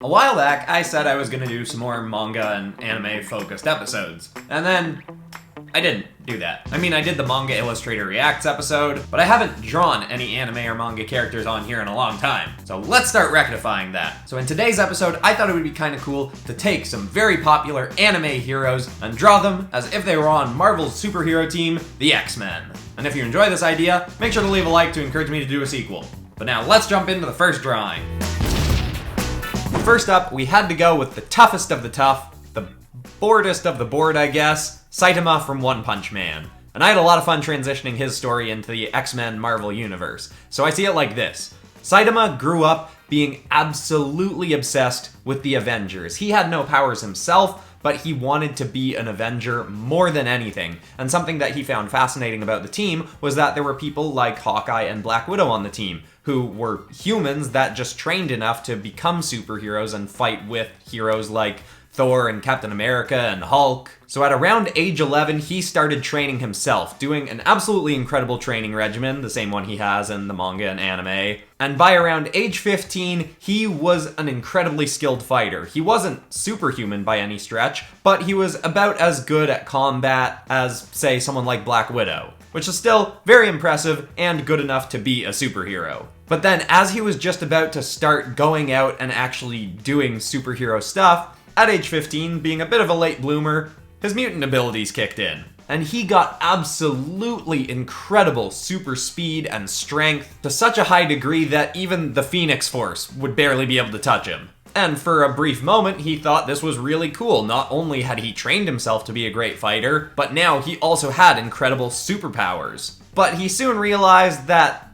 A while back, I said I was gonna do some more manga and anime-focused episodes, and then I didn't do that. I mean, I did the Manga Illustrator Reacts episode, but I haven't drawn any anime or manga characters on here in a long time, so let's start rectifying that. So in today's episode, I thought it would be kinda cool to take some very popular anime heroes and draw them as if they were on Marvel's superhero team, the X-Men. And if you enjoy this idea, make sure to leave a like to encourage me to do a sequel. But now let's jump into the first drawing. First up, we had to go with the toughest of the tough, the boredest of the bored, I guess, Saitama from One Punch Man. And I had a lot of fun transitioning his story into the X-Men Marvel universe. So I see it like this. Saitama grew up being absolutely obsessed with the Avengers. He had no powers himself, but he wanted to be an Avenger more than anything. And something that he found fascinating about the team was that there were people like Hawkeye and Black Widow on the team, who were humans that just trained enough to become superheroes and fight with heroes like Thor and Captain America and Hulk. So at around age 11, he started training himself, doing an absolutely incredible training regimen, the same one he has in the manga and anime. And by around age 15, he was an incredibly skilled fighter. He wasn't superhuman by any stretch, but he was about as good at combat as, say, someone like Black Widow, which is still very impressive and good enough to be a superhero. But then as he was just about to start going out and actually doing superhero stuff, at age 15, being a bit of a late bloomer, his mutant abilities kicked in. And he got absolutely incredible super speed and strength to such a high degree that even the Pheonix Force would barely be able to touch him. And for a brief moment, he thought this was really cool. Not only had he trained himself to be a great fighter, but now he also had incredible superpowers. But he soon realized that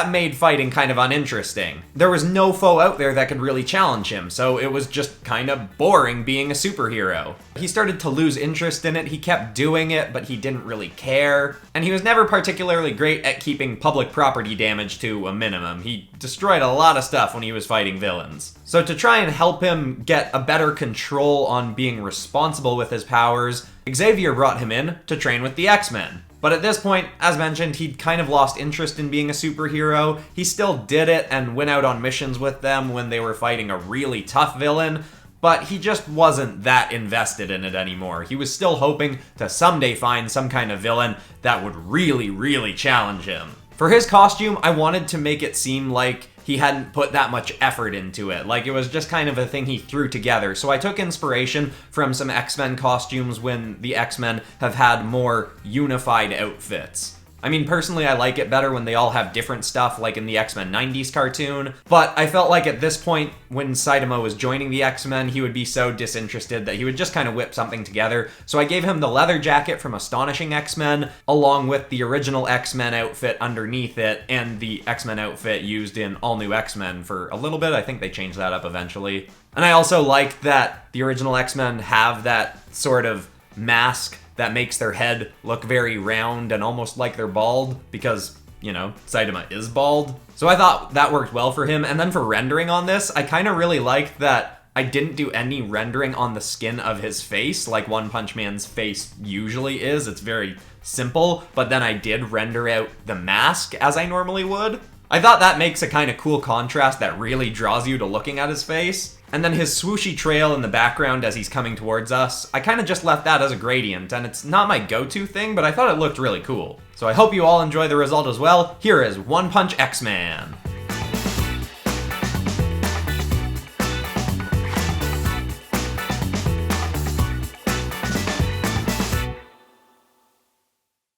made fighting kind of uninteresting. There was no foe out there that could really challenge him, so it was just kind of boring being a superhero. He started to lose interest in it, he kept doing it, but he didn't really care. And he was never particularly great at keeping public property damage to a minimum. He destroyed a lot of stuff when he was fighting villains. So to try and help him get a better control on being responsible with his powers, Xavier brought him in to train with the X-Men. But at this point, as mentioned, he'd kind of lost interest in being a superhero. He still did it and went out on missions with them when they were fighting a really tough villain, but he just wasn't that invested in it anymore. He was still hoping to someday find some kind of villain that would really, really challenge him. For his costume, I wanted to make it seem like he hadn't put that much effort into it, like it was just kind of a thing he threw together. So I took inspiration from some X-Men costumes when the X-Men have had more unified outfits. I mean, personally, I like it better when they all have different stuff, like in the X-Men 90s cartoon, but I felt like at this point, when Saitama was joining the X-Men, he would be so disinterested that he would just kind of whip something together. So I gave him the leather jacket from Astonishing X-Men, along with the original X-Men outfit underneath it, and the X-Men outfit used in All New X-Men for a little bit. I think they changed that up eventually. And I also liked that the original X-Men have that sort of mask that makes their head look very round and almost like they're bald because, you know, Saitama is bald. So I thought that worked well for him. And then for rendering on this, I kind of really liked that I didn't do any rendering on the skin of his face like One Punch Man's face usually is. It's very simple, but then I did render out the mask as I normally would. I thought that makes a kind of cool contrast that really draws you to looking at his face. And then his swooshy trail in the background as he's coming towards us, I kind of just left that as a gradient, and it's not my go-to thing, but I thought it looked really cool. So I hope you all enjoy the result as well. Here is One Punch X-Man.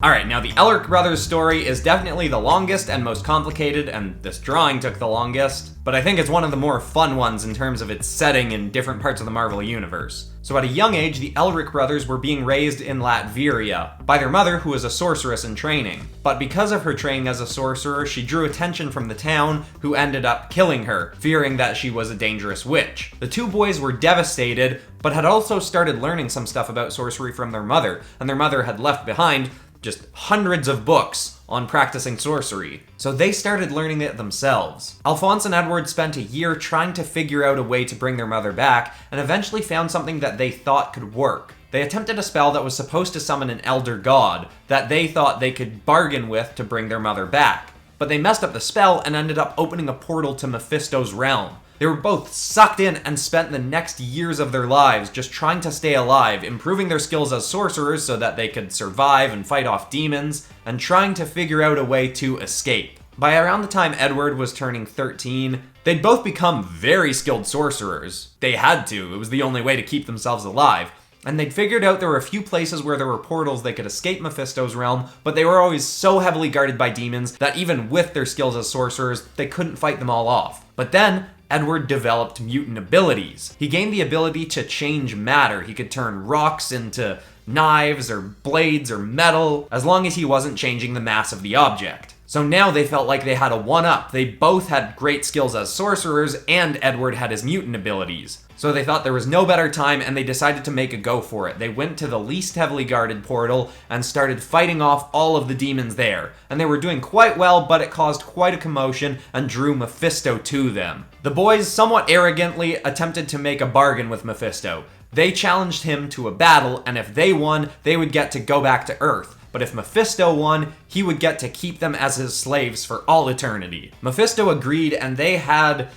Alright, now the Ehlert Brothers story is definitely the longest and most complicated, and this drawing took the longest, but I think it's one of the more fun ones in terms of its setting in different parts of the Marvel Universe. So at a young age, the Ehlert brothers were being raised in Latveria by their mother, who was a sorceress in training. But because of her training as a sorcerer, she drew attention from the town, who ended up killing her, fearing that she was a dangerous witch. The two boys were devastated, but had also started learning some stuff about sorcery from their mother, and their mother had left behind just hundreds of books on practicing sorcery. So they started learning it themselves. Alphonse and Edward spent a year trying to figure out a way to bring their mother back, and eventually found something that they thought could work. They attempted a spell that was supposed to summon an elder god that they thought they could bargain with to bring their mother back. But they messed up the spell and ended up opening a portal to Mephisto's realm. They were both sucked in and spent the next years of their lives just trying to stay alive, improving their skills as sorcerers so that they could survive and fight off demons, and trying to figure out a way to escape. By around the time Edward was turning 13, they'd both become very skilled sorcerers. They had to, it was the only way to keep themselves alive. And they'd figured out there were a few places where there were portals they could escape Mephisto's realm, but they were always so heavily guarded by demons that even with their skills as sorcerers, they couldn't fight them all off. But then, Edward developed mutant abilities. He gained the ability to change matter. He could turn rocks into knives or blades or metal, as long as he wasn't changing the mass of the object. So now they felt like they had a one-up. They both had great skills as sorcerers, and Edward had his mutant abilities. So they thought there was no better time, and they decided to make a go for it. They went to the least heavily guarded portal and started fighting off all of the demons there. And they were doing quite well, but it caused quite a commotion and drew Mephisto to them. The boys somewhat arrogantly attempted to make a bargain with Mephisto. They challenged him to a battle, and if they won, they would get to go back to Earth. But if Mephisto won, he would get to keep them as his slaves for all eternity. Mephisto agreed, and they had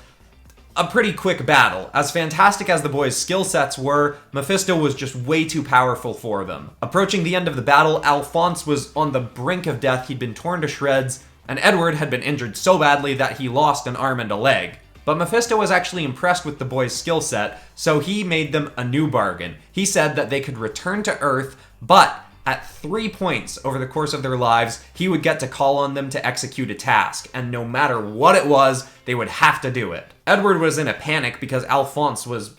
a pretty quick battle. As fantastic as the boys' skill sets were, Mephisto was just way too powerful for them. Approaching the end of the battle, Alphonse was on the brink of death. He'd been torn to shreds, and Edward had been injured so badly that he lost an arm and a leg. But Mephisto was actually impressed with the boys' skill set, so he made them a new bargain. He said that they could return to Earth, but at 3 points over the course of their lives, he would get to call on them to execute a task, and no matter what it was, they would have to do it. Edward was in a panic because Alphonse was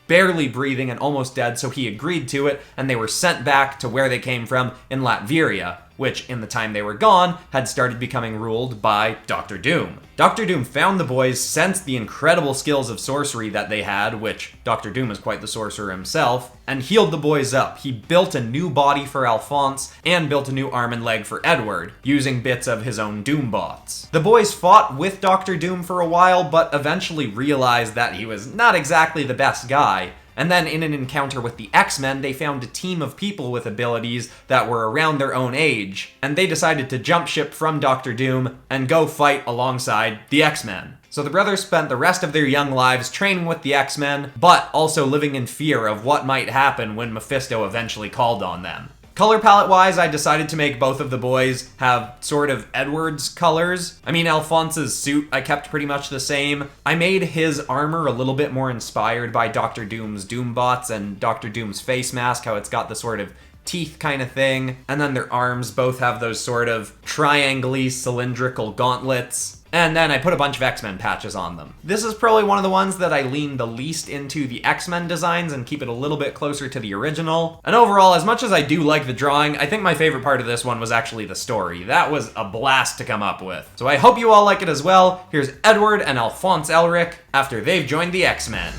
barely breathing and almost dead, so he agreed to it, and they were sent back to where they came from in Latveria, which, in the time they were gone, had started becoming ruled by Dr. Doom. Dr. Doom found the boys, sensed the incredible skills of sorcery that they had, which Dr. Doom is quite the sorcerer himself, and healed the boys up. He built a new body for Alphonse, and built a new arm and leg for Edward, using bits of his own Doom bots. The boys fought with Dr. Doom for a while, but eventually realized that he was not exactly the best guy. And then in an encounter with the X-Men, they found a team of people with abilities that were around their own age, and they decided to jump ship from Dr. Doom and go fight alongside the X-Men. So the brothers spent the rest of their young lives training with the X-Men, but also living in fear of what might happen when Mephisto eventually called on them. Color palette wise, I decided to make both of the boys have sort of Edward's colors. I mean, Alphonse's suit I kept pretty much the same. I made his armor a little bit more inspired by Dr. Doom's Doombots and Dr. Doom's face mask, how it's got the sort of teeth kind of thing. And then their arms both have those sort of triangle-y cylindrical gauntlets. And then I put a bunch of X-Men patches on them. This is probably one of the ones that I lean the least into the X-Men designs and keep it a little bit closer to the original. And overall, as much as I do like the drawing, I think my favorite part of this one was actually the story. That was a blast to come up with. So I hope you all like it as well. Here's Edward and Alphonse Elric after they've joined the X-Men.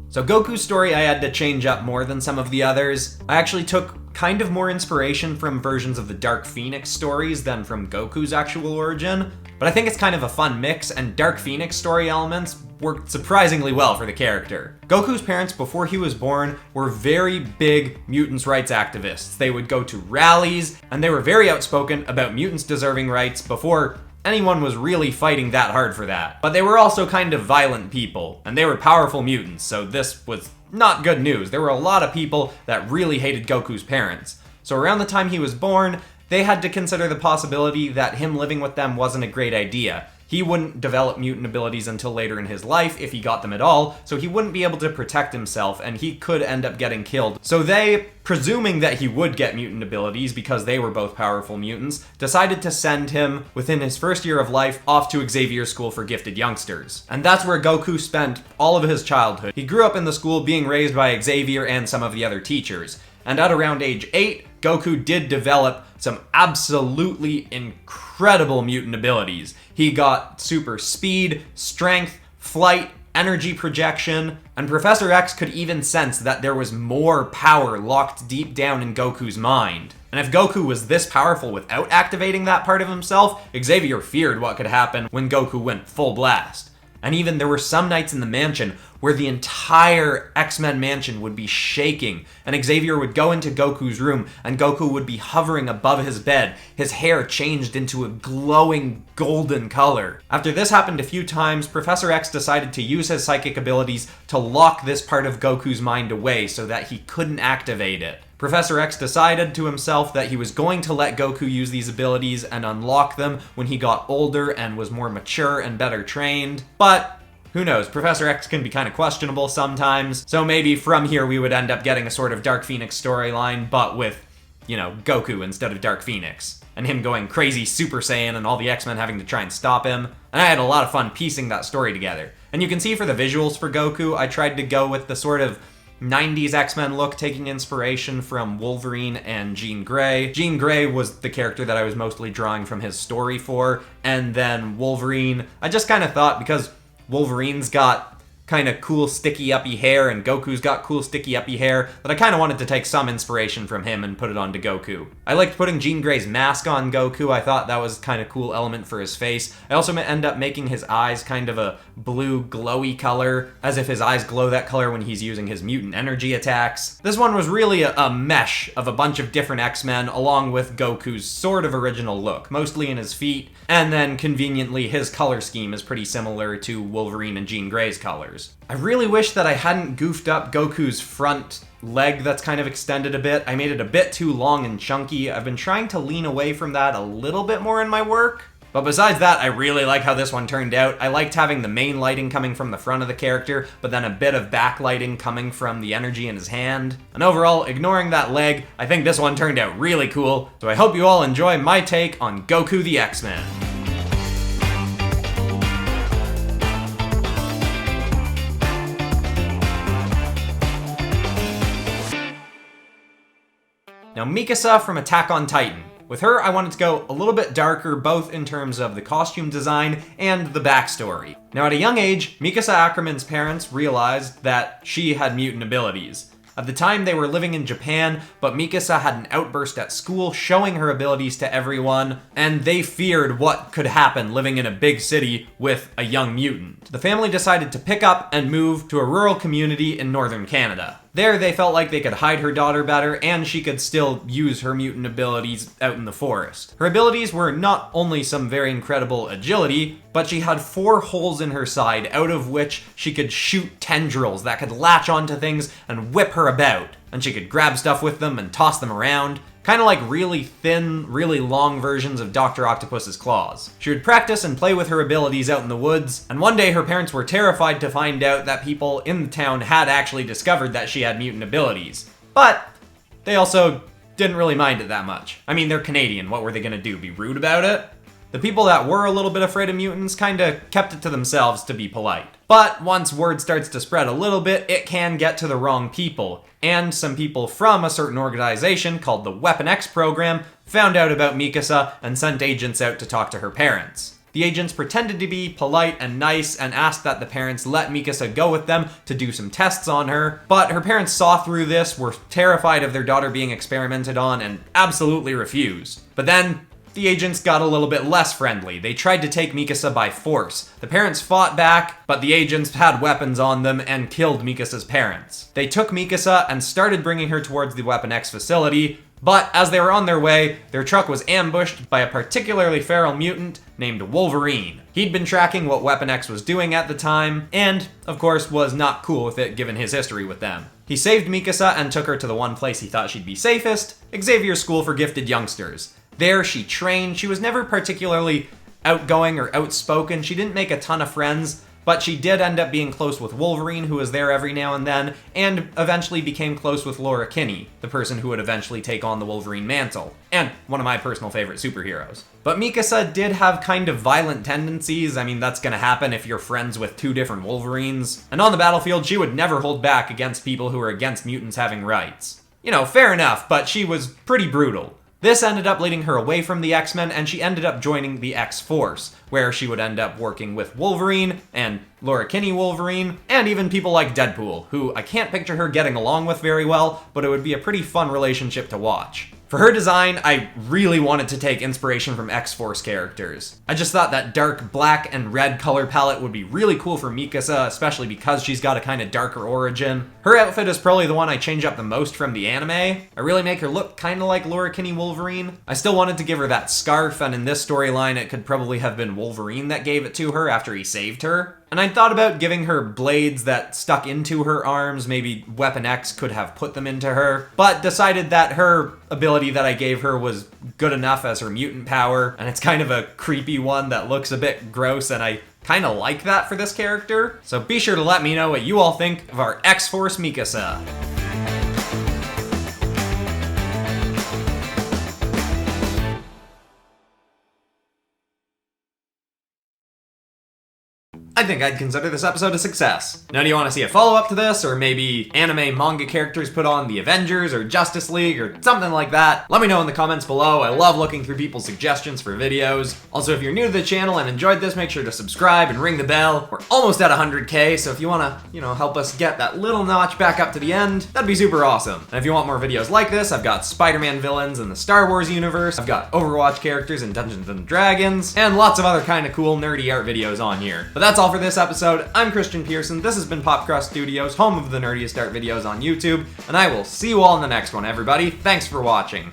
So Goku's story I had to change up more than some of the others. I actually took kind of more inspiration from versions of the Dark Pheonix stories than from Goku's actual origin, but I think it's kind of a fun mix, and Dark Pheonix story elements worked surprisingly well for the character. Goku's parents, before he was born, were very big mutants' rights activists. They would go to rallies, and they were very outspoken about mutants deserving rights before anyone was really fighting that hard for that. But they were also kind of violent people, and they were powerful mutants, so this was not good news. There were a lot of people that really hated Goku's parents. So around the time he was born, they had to consider the possibility that him living with them wasn't a great idea. He wouldn't develop mutant abilities until later in his life, if he got them at all, so he wouldn't be able to protect himself, and he could end up getting killed. So they, presuming that he would get mutant abilities because they were both powerful mutants, decided to send him, within his first year of life, off to Xavier's School for Gifted Youngsters. And that's where Goku spent all of his childhood. He grew up in the school being raised by Xavier and some of the other teachers. And at around age 8, Goku did develop some absolutely incredible mutant abilities. He got super speed, strength, flight, energy projection, and Professor X could even sense that there was more power locked deep down in Goku's mind. And if Goku was this powerful without activating that part of himself, Xavier feared what could happen when Goku went full blast. And even there were some nights in the mansion where the entire X-Men mansion would be shaking, and Xavier would go into Goku's room, and Goku would be hovering above his bed, his hair changed into a glowing golden color. After this happened a few times, Professor X decided to use his psychic abilities to lock this part of Goku's mind away so that he couldn't activate it. Professor X decided to himself that he was going to let Goku use these abilities and unlock them when he got older and was more mature and better trained, but who knows, Professor X can be kind of questionable sometimes, so maybe from here we would end up getting a sort of Dark Phoenix storyline, but with, Goku instead of Dark Phoenix, and him going crazy Super Saiyan and all the X-Men having to try and stop him, and I had a lot of fun piecing that story together. And you can see for the visuals for Goku, I tried to go with the sort of 90s X-Men look, taking inspiration from Wolverine and Jean Grey. Jean Grey was the character that I was mostly drawing from his story for, and then Wolverine, I just kind of thought because Wolverine's got kind of cool sticky uppy hair and Goku's got cool sticky uppy hair that I kind of wanted to take some inspiration from him and put it onto Goku. I liked putting Jean Grey's mask on Goku. I thought that was kind of cool element for his face. I also end up making his eyes kind of a blue glowy color, as if his eyes glow that color when he's using his mutant energy attacks. This one was really a mesh of a bunch of different X-Men along with Goku's sort of original look, mostly in his feet, and then conveniently his color scheme is pretty similar to Wolverine and Jean Grey's colors. I really wish that I hadn't goofed up Goku's front leg that's kind of extended a bit. I made it a bit too long and chunky. I've been trying to lean away from that a little bit more in my work. But besides that, I really like how this one turned out. I liked having the main lighting coming from the front of the character, but then a bit of backlighting coming from the energy in his hand. And overall, ignoring that leg, I think this one turned out really cool, so I hope you all enjoy my take on Goku the X-Men. Now, Mikasa from Attack on Titan. With her, I wanted to go a little bit darker, both in terms of the costume design and the backstory. Now, at a young age, Mikasa Ackerman's parents realized that she had mutant abilities. At the time, they were living in Japan, but Mikasa had an outburst at school showing her abilities to everyone, and they feared what could happen living in a big city with a young mutant. The family decided to pick up and move to a rural community in northern Canada. There, they felt like they could hide her daughter better, and she could still use her mutant abilities out in the forest. Her abilities were not only some very incredible agility, but she had 4 holes in her side, out of which she could shoot tendrils that could latch onto things and whip her about. And she could grab stuff with them and toss them around. Kind of like really thin, really long versions of Dr. Octopus's claws. She would practice and play with her abilities out in the woods, and one day her parents were terrified to find out that people in the town had actually discovered that she had mutant abilities. But they also didn't really mind it that much. I mean, they're Canadian, what were they gonna do, be rude about it? The people that were a little bit afraid of mutants kinda kept it to themselves to be polite. But once word starts to spread a little bit, it can get to the wrong people. And some people from a certain organization called the Weapon X program found out about Mikasa and sent agents out to talk to her parents. The agents pretended to be polite and nice and asked that the parents let Mikasa go with them to do some tests on her, but her parents saw through this, were terrified of their daughter being experimented on, and absolutely refused. But then, the agents got a little bit less friendly. They tried to take Mikasa by force. The parents fought back, but the agents had weapons on them and killed Mikasa's parents. They took Mikasa and started bringing her towards the Weapon X facility, but as they were on their way, their truck was ambushed by a particularly feral mutant named Wolverine. He'd been tracking what Weapon X was doing at the time, and, of course, was not cool with it given his history with them. He saved Mikasa and took her to the one place he thought she'd be safest, Xavier's School for Gifted Youngsters. There, she trained. She was never particularly outgoing or outspoken. She didn't make a ton of friends, but she did end up being close with Wolverine, who was there every now and then, and eventually became close with Laura Kinney, the person who would eventually take on the Wolverine mantle, and one of my personal favorite superheroes. But Mikasa did have kind of violent tendencies. I mean, that's gonna happen if you're friends with 2 different Wolverines. And on the battlefield, she would never hold back against people who were against mutants having rights. Fair enough, but she was pretty brutal. This ended up leading her away from the X-Men, and she ended up joining the X-Force, where she would end up working with Wolverine, and Laura Kinney Wolverine, and even people like Deadpool, who I can't picture her getting along with very well, but it would be a pretty fun relationship to watch. For her design, I really wanted to take inspiration from X-Force characters. I just thought that dark black and red color palette would be really cool for Mikasa, especially because she's got a kind of darker origin. Her outfit is probably the one I change up the most from the anime. I really make her look kind of like Laura Kinney Wolverine. I still wanted to give her that scarf, and in this storyline it could probably have been Wolverine that gave it to her after he saved her. And I thought about giving her blades that stuck into her arms, maybe Weapon X could have put them into her, but decided that her ability that I gave her was good enough as her mutant power, and it's kind of a creepy one that looks a bit gross, and I kind of like that for this character. So be sure to let me know what you all think of our X-Force Mikasa. I think I'd consider this episode a success. Now, do you want to see a follow-up to this, or maybe anime manga characters put on the Avengers or Justice League or something like that? Let me know in the comments below. I love looking through people's suggestions for videos. Also, if you're new to the channel and enjoyed this, make sure to subscribe and ring the bell. We're almost at 100K, so if you want to, help us get that little notch back up to the end, that'd be super awesome. And if you want more videos like this, I've got Spider-Man villains in the Star Wars universe, I've got Overwatch characters in Dungeons & Dragons, and lots of other kind of cool nerdy art videos on here. But that's all for this episode. I'm Christian Pearson. This has been Popcrust Studios, home of the nerdiest art videos on YouTube, and I will see you all in the next one, everybody. Thanks for watching.